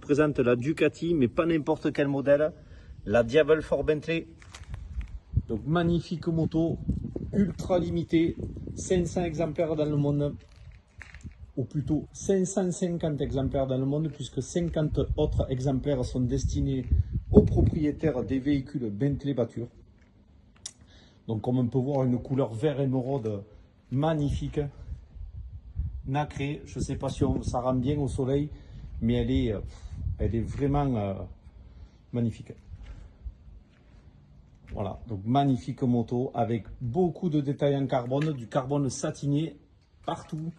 présente la Ducati, mais pas n'importe quel modèle, la Diavel for Bentley. Donc magnifique moto, ultra limitée, 500 exemplaires dans le monde, ou plutôt 550 exemplaires dans le monde, puisque 50 autres exemplaires sont destinés aux propriétaires des véhicules Bentley voiture. Donc comme on peut voir, une couleur vert émeraude magnifique, nacrée. Je ne sais pas si ça rend bien au soleil, mais elle est vraiment magnifique. Voilà, donc magnifique moto avec beaucoup de détails en carbone, du carbone satiné partout.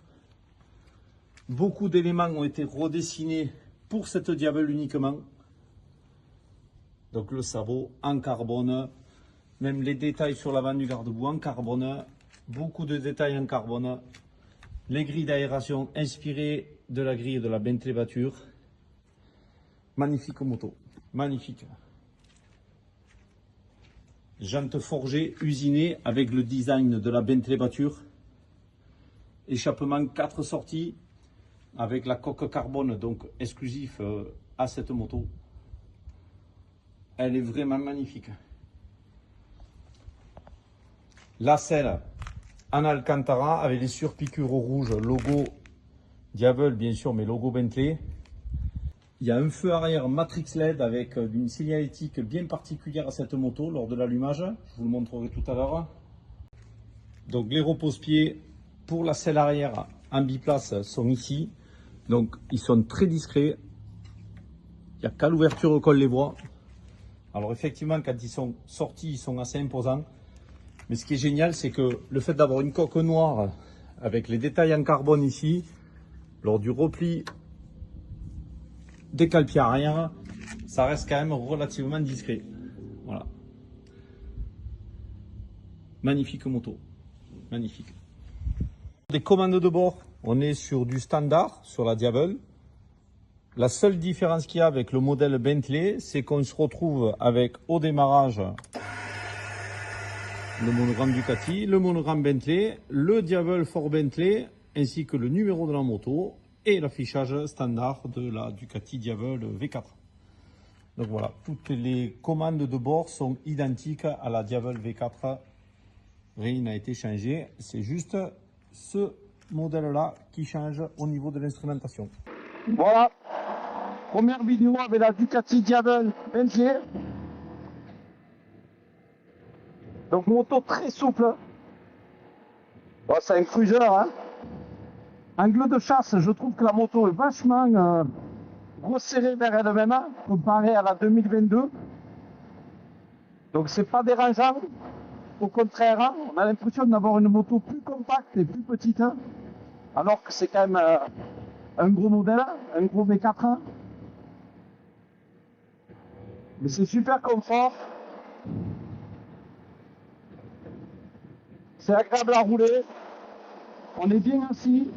Beaucoup d'éléments ont été redessinés pour cette Diavel uniquement. Donc le sabot en carbone, même les détails sur l'avant du garde-boue en carbone, beaucoup de détails en carbone. Les grilles d'aération inspirées de la grille de la Bentley voiture. Magnifique moto, magnifique. Jantes forgées, usinées avec le design de la Bentley voiture. Échappement 4 sorties avec la coque carbone, donc exclusif à cette moto. Elle est vraiment magnifique. La selle en Alcantara avec les surpiqûres rouges, logo Diavel bien sûr, mais logo Bentley. Il y a un feu arrière Matrix LED avec une signalétique bien particulière à cette moto lors de l'allumage. Je vous le montrerai tout à l'heure. Donc les repose-pieds pour la selle arrière en biplace sont ici. Donc ils sont très discrets. Il n'y a qu'à l'ouverture qu'on les voit. Alors effectivement, quand ils sont sortis, ils sont assez imposants. Mais ce qui est génial, c'est que le fait d'avoir une coque noire avec les détails en carbone ici, lors du repli des calpiers arrière, ça reste quand même relativement discret. Voilà. Magnifique moto. Magnifique. Des commandes de bord, on est sur du standard, sur la Diavel. La seule différence qu'il y a avec le modèle Bentley, c'est qu'on se retrouve avec au démarrage le monogramme Ducati, le monogramme Bentley, le Diavel for Bentley, ainsi que le numéro de la moto et l'affichage standard de la Ducati Diavel V4. Donc voilà, toutes les commandes de bord sont identiques à la Diavel V4. Rien n'a été changé, c'est juste ce modèle-là qui change au niveau de l'instrumentation. Voilà, première vidéo avec la Ducati Diavel Bentley. Donc moto très souple. Bon, c'est un cruiser, hein. Angle de chasse, je trouve que la moto est vachement resserrée vers elle-même, hein, comparée à la 2022. Donc c'est pas dérangeant. Au contraire, hein, on a l'impression d'avoir une moto plus compacte et plus petite, hein, alors que c'est quand même un gros modèle, un gros V4. Hein. Mais c'est super confort. C'est agréable à rouler. On est bien assis.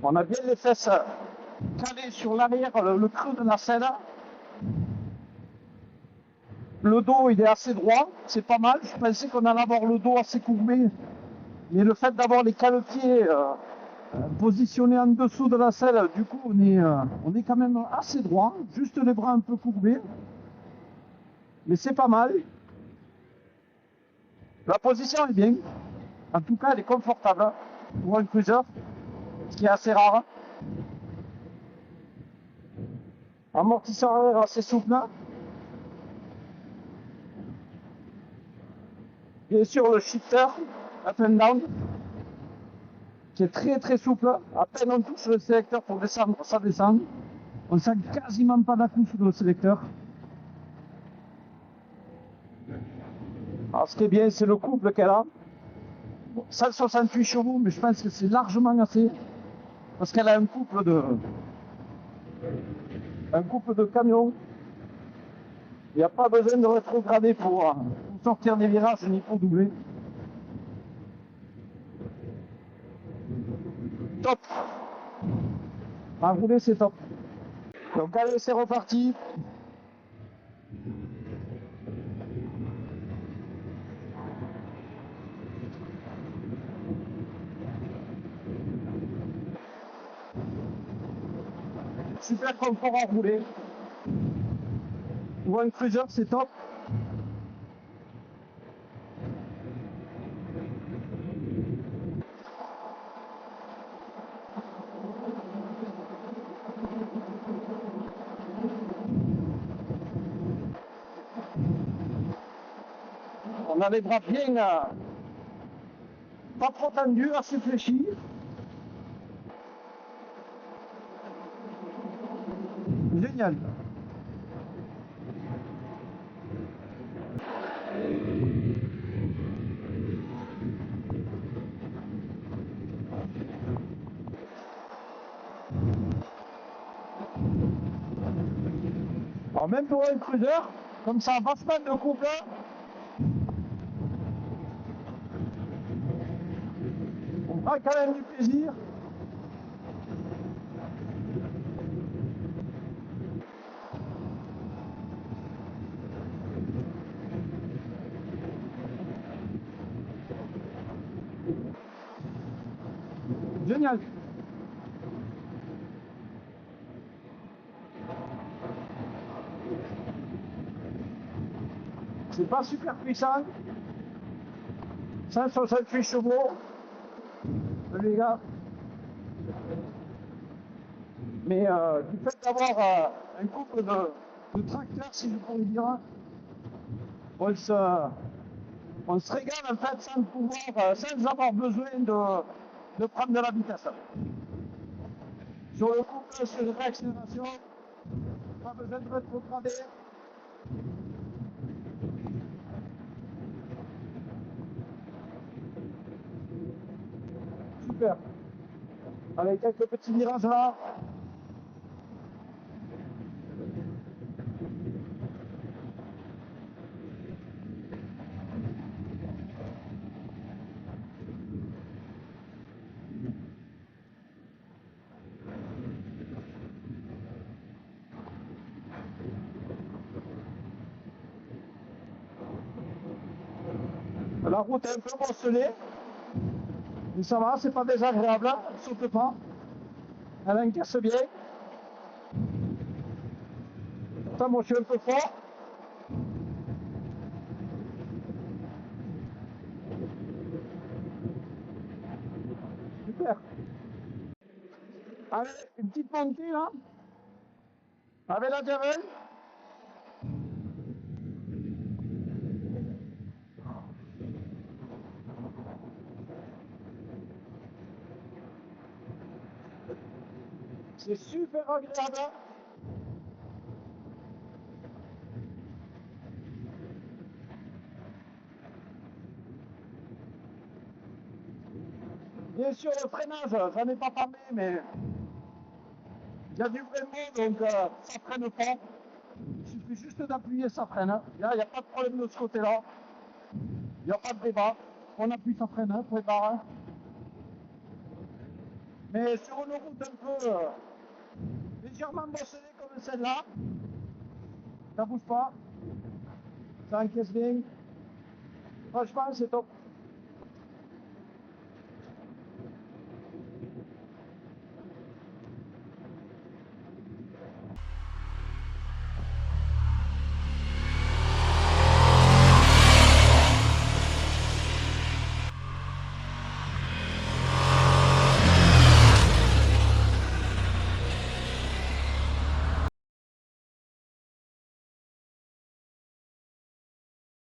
On a bien les fesses calées sur l'arrière, le creux de la selle. Le dos, il est assez droit, c'est pas mal. Je pensais qu'on allait avoir le dos assez courbé. Mais le fait d'avoir les cale-pieds positionnés en dessous de la selle, du coup, on est quand même assez droit. Juste les bras un peu courbés. Mais c'est pas mal. La position est bien. En tout cas, elle est confortable pour un cruiser, ce qui est assez rare. Amortisseur arrière assez souple. Bien sûr, le shifter up and down, qui est très très souple. À peine on touche le sélecteur pour descendre, ça descend. On sent quasiment pas d'à-coup sur le sélecteur. Alors ce qui est bien, c'est le couple qu'elle a. 168 chevaux, mais je pense que c'est largement assez. Parce qu'elle a un couple de camions. Il n'y a pas besoin de rétrograder pour sortir des virages ni pour doubler. Top. À rouler, c'est top. Donc allez, c'est reparti. super confort à rouler. Ou un cruiser, c'est top. On a les bras bien, pas trop tendus, assez fléchis. Génial. Alors même pour un cruiser, comme ça, vachement de couple, on prend quand même du plaisir. Génial. C'est pas super puissant. 168 chevaux. Les gars. Mais du fait d'avoir un couple de tracteurs, si je pourrais dire, on se régale en fait sans pouvoir, sans avoir besoin de prendre de la vitesse. Sur le couple, sur les réaccélérations, pas besoin de rétrograder. Super. Avec quelques petits virages là. La route est un peu bosselée. Mais ça va, c'est pas désagréable, elle saute pas. Elle encaisse bien. Attends, moi je suis un peu fort. Super. Allez, une petite montée là. Avec la Javel. C'est super agréable. Bien sûr, le freinage, j'en ai pas parlé, mais il y a du vrai mot, donc ça freine pas. Il suffit juste d'appuyer, ça freine. Là, il n'y a pas de problème de ce côté-là. Il n'y a pas de débat. On appuie, ça freine, point barre. Mais sur une route un peu légèrement bosselée comme celle-là, ça bouge pas. Ça encaisse bien. Franchement, c'est top.